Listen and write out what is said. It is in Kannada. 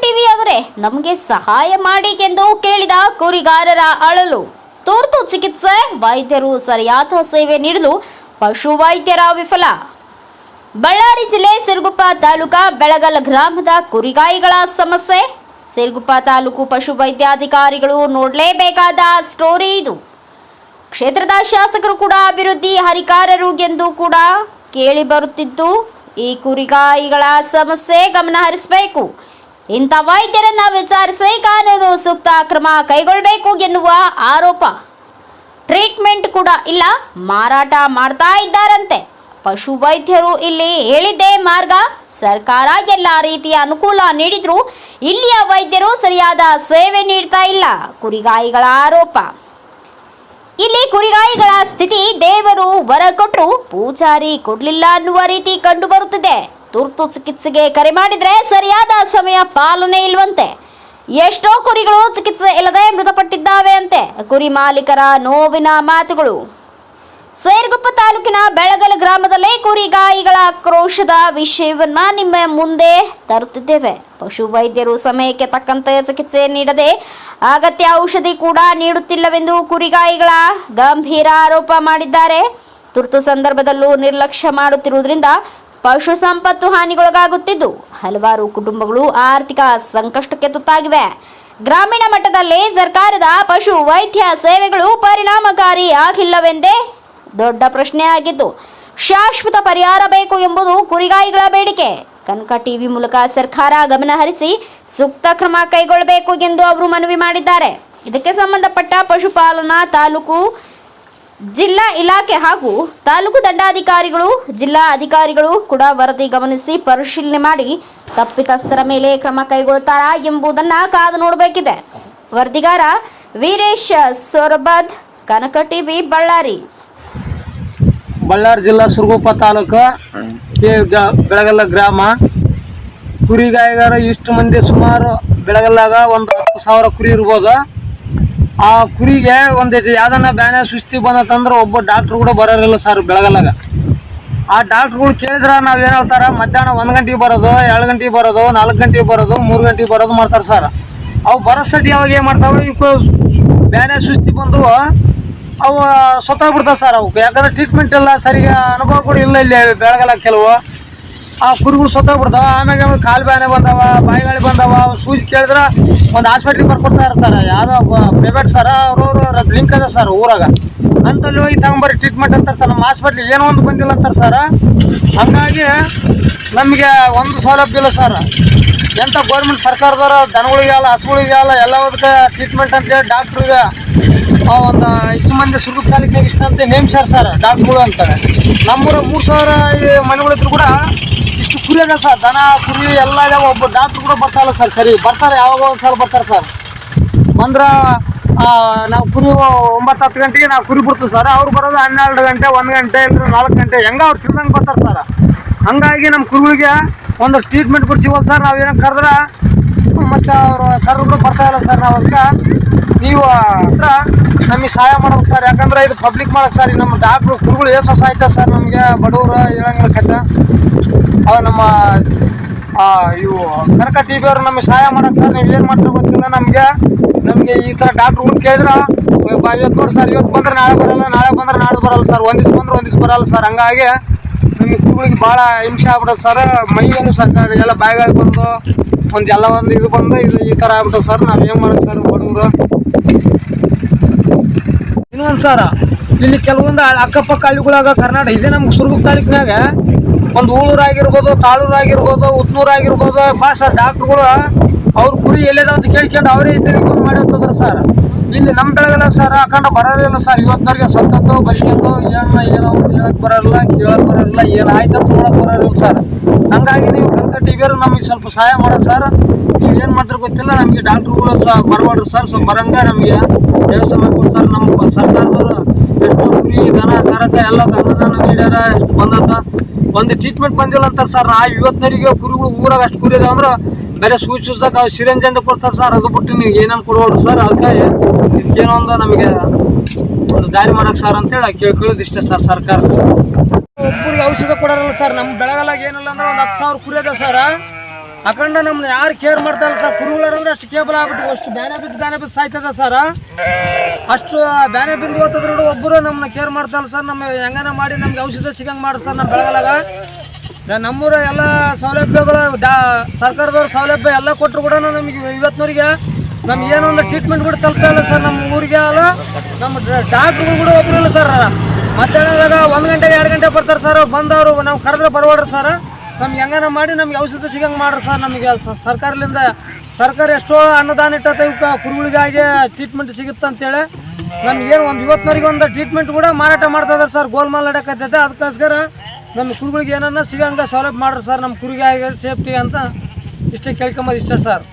ಟಿವಿ ಅವರೇ ನಮಗೆ ಸಹಾಯ ಮಾಡಿ ಎಂದು ಕೇಳಿದ ಕುರಿಗಾರರ ಅಳಲು. ತುರ್ತು ಚಿಕಿತ್ಸೆ, ವೈದ್ಯರು ಸರಿಯಾದ ಸೇವೆ ನೀಡಲು ಪಶು ವೈದ್ಯರ ವಿಫಲ. ಬಳ್ಳಾರಿ ಜಿಲ್ಲೆ ಸಿರುಗುಪ್ಪ ತಾಲೂಕಾ ಬೆಳಗಲ್ ಗ್ರಾಮದ ಕುರಿಗಾಯಿಗಳ ಸಮಸ್ಯೆ. ಸಿರುಗುಪ್ಪ ತಾಲೂಕು ಪಶು ವೈದ್ಯಾಧಿಕಾರಿಗಳು ನೋಡಲೇಬೇಕಾದ ಸ್ಟೋರಿ ಇದು. ಕ್ಷೇತ್ರದ ಶಾಸಕರು ಕೂಡ ಅಭಿವೃದ್ಧಿ ಹರಿಕಾರರು ಎಂದು ಕೂಡ ಕೇಳಿ ಬರುತ್ತಿದ್ದು, ಈ ಕುರಿಗಾಯಿಗಳ ಸಮಸ್ಯೆ ಗಮನ ಹರಿಸಬೇಕು. ಇಂಥ ವೈದ್ಯರನ್ನ ವಿಚಾರಿಸಿ ಕಾನೂನು ಸೂಕ್ತ ಕ್ರಮ ಕೈಗೊಳ್ಳಬೇಕು ಎನ್ನುವ ಆರೋಪ. ಟ್ರೀಟ್ಮೆಂಟ್ ಕೂಡ ಇಲ್ಲ, ಮಾರಾಟ ಮಾಡ್ತಾ ಇದ್ದಾರಂತೆ. ಪಶು ವೈದ್ಯರು ಇಲ್ಲಿ ಹೇಳಿದ್ದೇ ಮಾರ್ಗ. ಸರ್ಕಾರ ಎಲ್ಲ ರೀತಿಯ ಅನುಕೂಲ ನೀಡಿದ್ರು ಇಲ್ಲಿಯ ವೈದ್ಯರು ಸರಿಯಾದ ಸೇವೆ ನೀಡ್ತಾ ಇಲ್ಲ. ಕುರಿಗಾಯಿಗಳ ಆರೋಪ. ಇಲ್ಲಿ ಕುರಿಗಾಯಿಗಳ ಸ್ಥಿತಿ ದೇವರು ವರ ಕೊಟ್ಟರು ಪೂಜಾರಿ ಕೊಡ್ಲಿಲ್ಲ ಅನ್ನುವ ರೀತಿ ಕಂಡು ಬರುತ್ತಿದೆ. ತುರ್ತು ಚಿಕಿತ್ಸೆಗೆ ಕರೆ ಮಾಡಿದ್ರೆ ಸರಿಯಾದ ಸಮಯ ಪಾಲನೆ ಇಲ್ವಂತೆ. ಎಷ್ಟೋ ಕುರಿಗಳು ಚಿಕಿತ್ಸೆ ಇಲ್ಲದೆ ಮೃತಪಟ್ಟಿದ್ದಾವೆ ಅಂತೆ. ಕುರಿ ಮಾಲೀಕರ ನೋವಿನ ಮಾತುಗಳು. ಸಿರುಗುಪ್ಪ ತಾಲೂಕಿನ ಬೆಳಗಲ್ ಗ್ರಾಮದಲ್ಲಿ ಕುರಿಗಾಯಿಗಳ ಆಕ್ರೋಶದ ವಿಷಯವನ್ನ ನಿಮ್ಮ ಮುಂದೆ ತರುತ್ತಿದ್ದೇವೆ. ಪಶು ವೈದ್ಯರು ಸಮಯಕ್ಕೆ ತಕ್ಕಂತೆ ಚಿಕಿತ್ಸೆ ನೀಡದೆ ಅಗತ್ಯ ಔಷಧಿ ಕೂಡ ನೀಡುತ್ತಿಲ್ಲವೆಂದು ಕುರಿಗಾಯಿಗಳ ಗಂಭೀರ ಆರೋಪ ಮಾಡಿದ್ದಾರೆ. ತುರ್ತು ಸಂದರ್ಭದಲ್ಲೂ ನಿರ್ಲಕ್ಷ್ಯ ಮಾಡುತ್ತಿರುವುದರಿಂದ ಪಶು ಸಂಪತ್ತು ಹಾನಿಗೊಳಗಾಗುತ್ತಿದ್ದು ಹಲವಾರು ಕುಟುಂಬಗಳು ಆರ್ಥಿಕ ಸಂಕಷ್ಟಕ್ಕೆ ತುತ್ತಾಗಿವೆ. ಗ್ರಾಮೀಣ ಮಟ್ಟದಲ್ಲಿ ಸರ್ಕಾರದ ಪಶು ವೈದ್ಯ ಸೇವೆಗಳು ಪರಿಣಾಮಕಾರಿ ಆಗಿಲ್ಲವೆಂದೇ ದೊಡ್ಡ ಪ್ರಶ್ನೆ ಆಗಿದ್ದು, ಶಾಶ್ವತ ಪರಿಹಾರ ಬೇಕು ಎಂಬುದು ಕುರಿಗಾಯಿಗಳ ಬೇಡಿಕೆ. ಕನಕ ಟಿವಿ ಮೂಲಕ ಸರ್ಕಾರ ಗಮನ ಹರಿಸಿ ಸೂಕ್ತ ಕ್ರಮ ಕೈಗೊಳ್ಳಬೇಕು ಎಂದು ಅವರು ಮನವಿ ಮಾಡಿದ್ದಾರೆ. ಇದಕ್ಕೆ ಸಂಬಂಧಪಟ್ಟ ಪಶುಪಾಲನಾ ತಾಲೂಕು ಜಿಲ್ಲಾ ಇಲಾಖೆ ಹಾಗೂ ತಾಲೂಕು ದಂಡಾಧಿಕಾರಿಗಳು, ಜಿಲ್ಲಾ ಅಧಿಕಾರಿಗಳು ಕೂಡ ವರದಿ ಗಮನಿಸಿ ಪರಿಶೀಲನೆ ಮಾಡಿ ತಪ್ಪಿತಸ್ಥರ ಮೇಲೆ ಕ್ರಮ ಕೈಗೊಳ್ಳುತ್ತಾರಾ ಎಂಬುದನ್ನು ಕಾದು ನೋಡಬೇಕಿದೆ. ವರದಿಗಾರ ವೀರೇಶ್ ಸೊರಬದ್, ಕನಕ ಟಿವಿ, ಬಳ್ಳಾರಿ. ಬಳ್ಳಾರಿ ಜಿಲ್ಲಾ ಸಿರುಗುಪ್ಪ ತಾಲೂಕು ಬೆಳಗಲ್ಲ ಗ್ರಾಮ. ಕುರಿಗಾಯಿಗಾರ ಇಷ್ಟು ಮಂದಿ ಸುಮಾರು ಬೆಳಗಲ್ಲಾಗ ಒಂದು 10,000 ಕುರಿ ಇರ್ಬೋದು. ಆ ಕುರಿಗೆ ಒಂದು ಯಾವ್ದನ್ನ ಬ್ಯಾನೆ ಸುಸ್ತಿ ಬಂದತಂದ್ರೆ ಒಬ್ಬ ಡಾಕ್ಟ್ರು ಕೂಡ ಬರೋರಿಲ್ಲ ಸರ್ ಬೆಳಗಲ್ಲಾಗ. ಆ ಡಾಕ್ಟ್ರುಗಳು ಕೇಳಿದ್ರೆ ನಾವು ಏನು ಹೇಳ್ತಾರೆ, ಮಧ್ಯಾಹ್ನ 1 ಗಂಟೆಗೆ ಬರೋದು, 2 ಗಂಟೆಗೆ ಬರೋದು, 4 ಗಂಟೆಗೆ ಬರೋದು, 3 ಗಂಟೆಗೆ ಬರೋದು ಮಾಡ್ತಾರೆ ಸರ್. ಅವು ಬರೋಸಟಿ ಅವಾಗ ಏನು ಮಾಡ್ತಾವೆ, ಇವು ಬ್ಯಾನೆ ಸುಸ್ತಿ ಬಂದು ಅವು ಸತ್ತೋಗ್ಬಿಡ್ತಾವೆ ಸರ್. ಅವಕ್ಕೆ ಯಾಕಂದ್ರೆ ಟ್ರೀಟ್ಮೆಂಟ್ ಇಲ್ಲ, ಸರಿಗೆ ಅನುಭವ ಕೂಡ ಇಲ್ಲ ಇಲ್ಲಿ ಬೆಳಗಲ್ಲ. ಕೆಲವು ಆ ಕುರಿಗಳು ಸತ್ತೋಗ್ಬಿಡ್ತಾವೆ. ಆಮೇಲೆ ಕಾಲು ಬ್ಯಾನೆ ಬಂದಾವ, ಬಾಯಿಗಾಳಿ ಬಂದಾವ. ಸೂಜಿ ಕೇಳಿದ್ರೆ ಒಂದು ಹಾಸ್ಪಿಟ್ಲಿಗೆ ಬರ್ಕೊಡ್ತಾರೆ ಸರ್. ಯಾವುದೋ ಪ್ರೈವೇಟ್ ಸರ್, ಅವ್ರವ್ರು ಲಿಂಕ್ ಅದ ಸರ್ ಊರಾಗ. ಅಂತಲ್ಲಿ ಹೋಗಿ ತಗೊಂಬರಿ ಟ್ರೀಟ್ಮೆಂಟ್ ಅಂತಾರೆ ಸರ್. ನಮ್ಮ ಹಾಸ್ಪಿಟ್ಲಿಗೆ ಏನೋ ಒಂದು ಬಂದಿಲ್ಲ ಅಂತಾರೆ ಸರ್. ಹಂಗಾಗಿ ನಮಗೆ ಒಂದು ಸೌಲಭ್ಯ ಇಲ್ಲ ಸರ್. ಎಂಥ ಗೌರ್ಮೆಂಟ್ ಸರ್ಕಾರದವ್ರು ದನಗಳಿಗೆ ಅಲ್ಲ, ಹಸುಗಳಿಗೆ ಅಲ್ಲ, ಎಲ್ಲದಕ್ಕೆ ಟ್ರೀಟ್ಮೆಂಟ್ ಅಂತೇಳಿ ಡಾಕ್ಟ್ರಿಗೆ ಒಂದು ಇಷ್ಟು ಮಂದಿ ಸಿರುಗುಪ್ಪ ತಾಲೂಕಿನಾಗ ಇಷ್ಟ ಅಂತ ನೇಮಿಸ್ಯಾರ ಸರ್ ಡಾಕ್ಟ್ರುಗಳು ಅಂತಾರೆ. ನಮ್ಮೂರ 3,000 ಮನೆಗಳಿದ್ರು ಕೂಡ ಇಷ್ಟು ಕುರಿ ಅದ ಸರ್. ದನ ಕುರಿ ಎಲ್ಲ ಇದಾವ. ಒಬ್ಬ ಡಾಕ್ಟ್ರು ಕೂಡ ಬರ್ತಾರಲ್ಲ ಸರ್. ಸರಿ ಬರ್ತಾರೆ, ಯಾವಾಗ ಒಂದು ಸಲ ಬರ್ತಾರೆ ಸರ್. ಬಂದ್ರೆ ನಾವು ಕುರಿ 9-10 ಗಂಟೆಗೆ ನಾವು ಕುರಿ ಬಿಡ್ತೀವಿ ಸರ್. ಅವ್ರು ಬರೋದು 12 ಗಂಟೆ, 1 ಗಂಟೆ, ಇಲ್ಲ 4 ಗಂಟೆ, ಹೆಂಗೆ ಅವ್ರು ತಿಳ್ದಂಗೆ ಬರ್ತಾರೆ ಸರ್. ಹಂಗಾಗಿ ನಮ್ಮ ಕುರಿಗಳಿಗೆ ಒಂದು ಟ್ರೀಟ್ಮೆಂಟ್ ಕೊಡ್ಸಿವಲ್ಲ ಸರ್. ನಾವೇನೋ ಕರೆದ್ರೆ ಮತ್ತು ಅವರು ಕರೆದ್ರು ಬರ್ತಾ ಇಲ್ಲ ಸರ್. ನಾವು ಅದಕ್ಕೆ ನೀವು ಹತ್ರ ನಮಗೆ ಸಹಾಯ ಮಾಡ್ಬೇಕು ಸರ್. ಯಾಕಂದ್ರೆ ಇದು ಪಬ್ಲಿಕ್ ಮಾಡೋಕ್ಕೆ ಸರ್. ನಮ್ಮ ಡಾಕ್ಟ್ರು ಕುರಿಗಳು ಏಸು ಸಾಯ್ತಾರೆ ಸರ್. ನಮಗೆ ಬಡವರು ಹೇಳಂಗಿಲ್ಲ ಕಟ್ಟ. ಅವು ನಮ್ಮ ಇವು ಕನಕ ಟಿ ವಿ ಅವರು ನಮಗೆ ಸಹಾಯ ಮಾಡೋಕ್ಕೆ ಸರ್. ನೀವು ಏನು ಮಾಡ್ತಾರೆ ಗೊತ್ತಿಲ್ಲ ನಮಗೆ ಈ ಥರ ಡಾಕ್ಟ್ರುಗಳು ಕೇಳಿದ್ರೆ ಇವತ್ತು ನೋಡಿ ಸರ್, ಇವತ್ತು ಬಂದರೆ ನಾಳೆ ಬರೋಲ್ಲ, ನಾಳೆ ಬಂದರೆ ನಾಳೆ ಬರೋಲ್ಲ ಸರ್. ಒಂದು ದಿವ್ಸ ಬಂದ್ರೆ ಒಂದು ದಿವ್ಸ ಬರೋಲ್ಲ ಸರ್. ಹಂಗಾಗಿ ನಮಗೆ ಕುರಿಗಳಿಗೆ ಭಾಳ ಹಿಂಸೆ ಆಗ್ಬಿಡೋದು ಸರ್. ಮೈಯನ್ನು ಸರ್ ಎಲ್ಲ ಬಾಯಿಗಾಗಿ ಬಂದು ಒಂದು ಇದು ಬಂದು ಈ ಥರ ಆಗ್ಬಿಟ್ಟು ಸರ್. ನಾವು ಏನು ಮಾಡೋದು ಸರ್ ಬಡವರು. ಇನ್ನೊಂದು ಸರ್, ಇಲ್ಲಿ ಕೆಲವೊಂದು ಅಕ್ಕಪಕ್ಕ ಹಳ್ಳಿಗಳಾಗ ಕರ್ನಾಟಕ ಇದೆ. ನಮ್ಗೆ ಸಿರುಗುಪ್ಪ ತಾಲೂಕಿನಾಗ ಒಂದು ಊಳೂರಾಗಿರ್ಬೋದು, ತಾಳೂರಾಗಿರ್ಬೋದು, ಉತ್ನೂರಾಗಿರ್ಬೋದು ಸರ್. ಡಾಕ್ಟ್ರುಗಳು ಅವ್ರ ಕುರಿ ಎಲ್ಲಿದೆ ಅಂತ ಕೇಳ್ಕೊಂಡು ಅವರೇ ಇದ್ದೀವಿ ಮಾಡಿ ಹೋಗ್ತದ್ರ ಸರ್. ಇಲ್ಲಿ ನಮ್ಮ ಬೆಳಗಲ್ಲ ಸರ್ ಹಾಕೊಂಡು ಬರೋರಿಲ್ಲ ಸರ್. ಇವತ್ತಿನವ್ರಿಗೆ ಸತ್ತತ್ತು ಬಲಿಕೊಂಡು ಏನೋ ಒಂದು ಹೇಳಕ್ಕೆ ಬರೋಲ್ಲ, ಕೇಳಕ್ಕೆ ಬರೋಲ್ಲ, ಏನು ಆಯ್ತು ಅಂತ ನೋಡಕ್ಕೆ ಬರೋರಿಲ್ಲ ಸರ್. ಹಂಗಾಗಿ ನೀವು ಕನಕ ಟಿ ವಿಯವರು ನಮಗೆ ಸ್ವಲ್ಪ ಸಹಾಯ ಮಾಡೋದು ಸರ್. ನೀವು ಏನು ಮಾಡ್ತಾರೆ ಗೊತ್ತಿಲ್ಲ. ನಮಗೆ ಡಾಕ್ಟ್ರುಗಳು ಸಹ ಬರಬಾರ್ದು ಸರ್. ಸ್ವಲ್ಪ ಬರಂಗೆ ನಮಗೆ ವ್ಯವಸ್ಥೆ ಮಾಡ್ಕೊಡಿ ಸರ್. ನಮ್ಮ ಸರ್ಕಾರದವರು ಎಷ್ಟು ಕುರಿ ದನ ಕರಕ ಎಲ್ಲ ಅನ್ನದಾನ ನೀಡ್ಯಾರ, ಎಷ್ಟು ಬಂದದ. ಒಂದು ಟ್ರೀಟ್ಮೆಂಟ್ ಬಂದಿಲ್ಲ ಅಂತಾರೆ ಸರ್. ಇವತ್ತಿನವರಿಗೆ ಕುರಿಗಳು ಊರಾಗ ಅಷ್ಟು ಕುರಿ ಇದಾವೆ ಅಂದ್ರೆ ಬೇರೆ ಸೂಚಿಸಕ್ಕೆ ಸಿರಿಂಜ್ ಅಂತ ಕೊಡ್ತಾರೆ ಸರ್. ಅದು ಬಿಟ್ಟು ನೀವು ಏನೇನು ಕೊಡ್ಬೋಡ್ರಿ ಸರ್. ಅದಕ್ಕೆ ಇದಕ್ಕೇನೋ ಒಂದು ನಮಗೆ ಒಂದು ದಾರಿ ಮಾಡೋಕೆ ಸರ್ ಅಂತೇಳಿ ಕೇಳ್ಕೊಳ್ಳೋದು ಇಷ್ಟೇ ಸರ್. ಸರ್ಕಾರ ಕುರಿಗೆ ಔಷಧ ಕೊಡೋರಲ್ಲ ಸರ್. ನಮ್ಮ ಬೆಳಗಾಲಾಗ ಏನಿಲ್ಲ ಅಂದ್ರೆ ಒಂದು 10,000 ಕುರಿ ಅದ ಸರ್. ಅಖಂಡ ನಮ್ಮನ್ನ ಯಾರು ಕೇರ್ ಮಾಡ್ತಾರಲ್ಲ ಸರ್, ಕುರಿಗಳಂದ್ರೆ ಅಷ್ಟು ಕೇಬಲ್ ಆಗ್ಬಿಟ್ಟು ಅಷ್ಟು ಬ್ಯಾನೆ ಬಿದ್ದು ಸಾಯ್ತದ ಸರ್. ಅಷ್ಟು ಬ್ಯಾನೆ ಬಿಂದು ಹೋಗ್ತದ್ರು ಒಬ್ಬರು ನಮ್ಮನ್ನ ಕೇರ್ ಮಾಡ್ತಾರಲ್ಲ ಸರ್. ನಮ್ಮ ಹೆಂಗನ ಮಾಡಿ ನಮ್ಗೆ ಔಷಧ ಸಿಗಂಗೆ ಮಾಡ್ರಿ ಸರ್. ನಮ್ಮ ಬೆಳಗಲಾಗ ನಮ್ಮೂರ ಎಲ್ಲ ಸೌಲಭ್ಯಗಳು ಸರ್ಕಾರದವ್ರ ಸೌಲಭ್ಯ ಎಲ್ಲ ಕೊಟ್ಟರು ಕೂಡ ನಮಗೆ ಇವತ್ತಿನವರಿಗೆ ನಮ್ಗೆ ಏನೋ ಒಂದು ಟ್ರೀಟ್ಮೆಂಟ್ ಕೂಡ ತಲುಪ್ತಾ ಇಲ್ಲ ಸರ್. ನಮ್ಮ ಊರಿಗೆ ಅಲ್ಲ, ನಮ್ಮ ಡಾಕ್ಟ್ರುಗಳು ಕೂಡ ಒಬ್ಬರು ಇಲ್ಲ ಸರ್. ಮಧ್ಯಾಹ್ನದಾಗ 1 ಗಂಟೆಗೆ 2 ಗಂಟೆ ಬರ್ತಾರೆ ಸರ್. ಬಂದವರು ನಾವು ಕರೆದ್ರೆ ಬರವಾಡ್ರಿ ಸರ್. ನಮ್ಗೆ ಹೆಂಗನ ಮಾಡಿ ನಮ್ಗೆ ಔಷಧ ಸಿಗಂಗೆ ಮಾಡ್ರಿ ಸರ್. ನಮಗೆ ಸರ್ಕಾರದಿಂದ ಸರ್ಕಾರ ಎಷ್ಟೋ ಅನುದಾನ ಇಟ್ಟತ್ತೆ ಇವಕ್ಕೆ ಕುರಿಗಳಿಗಾಗಿ ಟ್ರೀಟ್ಮೆಂಟ್ ಸಿಗುತ್ತೆ ಅಂತೇಳಿ. ನಮಗೇನು ಒಂದು ಇವತ್ತಿನವರಿಗೆ ಒಂದು ಟ್ರೀಟ್ಮೆಂಟ್ ಕೂಡ ಮಾರಾಟ ಮಾಡ್ತಾ ಸರ್. ಗೋಲ್ಮಾಲ್ ನಡಕತ್ತೈತೆ. ಅದಕ್ಕೋಸ್ಕರ ನಮ್ಮ ಕುರಿಗಳಿಗೆ ಏನನ್ನ ಸಿಗಂಗೆ ಸೌಲಭ್ಯ ಮಾಡ್ರಿ ಸರ್. ನಮ್ಮ ಕುರಿಗೆ ಸೇಫ್ಟಿ ಅಂತ ಇಷ್ಟೇ ಕೇಳ್ಕೊಂಬೋದು ಇಷ್ಟ ಸರ್.